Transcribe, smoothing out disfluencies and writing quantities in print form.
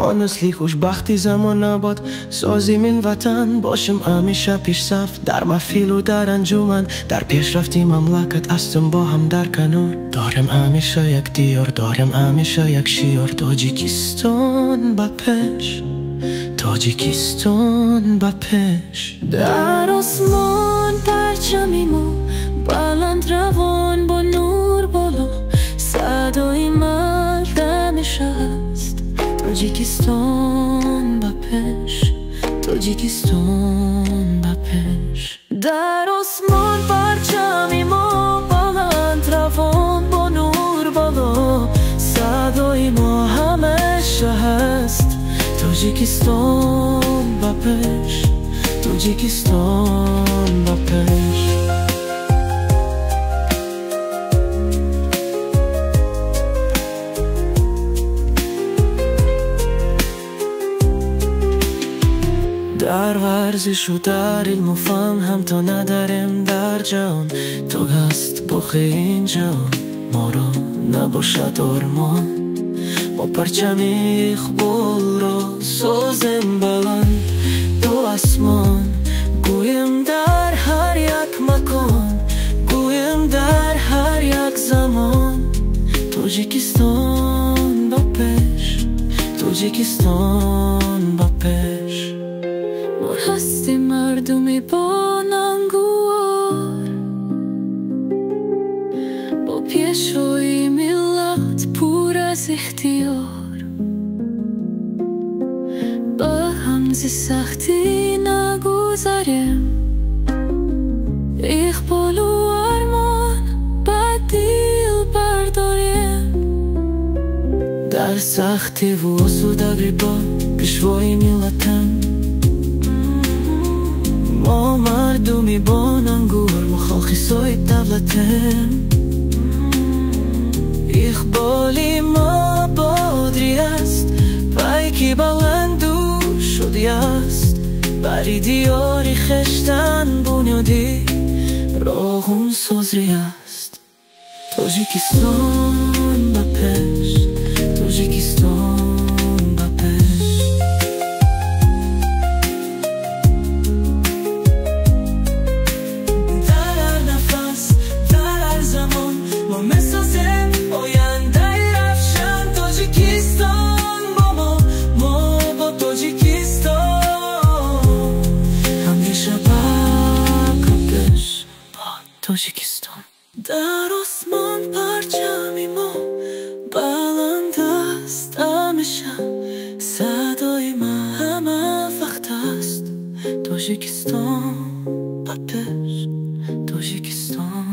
Honestly خوشبختی زمان نباد سازیم این وطن باشیم همیشه پیش صف در محفل و در انجمن در پیشرفتی مملکت هستیم با هم در کنار داریم همیشه یک دیار داریم همیشه یک شیار تاجیکستان با پیش تاجیکستان با پیش در آسمان پرچمیمو بلند روان با نور بالا صدای مرد همیشه هست تاجیکستان با پیش تاجیکستان با پیش در آسمان پرچمیمو بلند روان با نور بالا صدای ما همیشه هست تاجیکستان با پیش تاجیکستان با پیش در ورزش و در علم و فن هم تا نداریم در جهان تو هست بخی این جهان ما را نباشد آرمان ما پرچم اقبال را سازیم بلند دو آسمان گویم در هر یک مکان گویم در هر یک زمان تاجیکستان با پیش تاجیکستان با پیش ما هستیم مردمی با ننگوار با پیشوی ملت پر از اختیار با هم ز سختی نگذریم اقبال و ارمان با دل برداریم در سختی و آسودگی با پیشوای ملتم ما مردمی با ننگور مخالخیسای دولتم اقبالی ما بادری است پیکی بلندو شدی است بری دیاری خشتن بنیادی راغون سازری است تاجیکستان با پیش تاجیکستان با پیش در هر نفس در هر زمان ما میسازیم آینده رفشن تاجیکستان با ما با تاجیکستان همیشه باکش با تاجیکستان در آسمان پرچمی ما بلند است همیشه صدای ما همه وقت است تاجیکستان با پیش تاجیکستان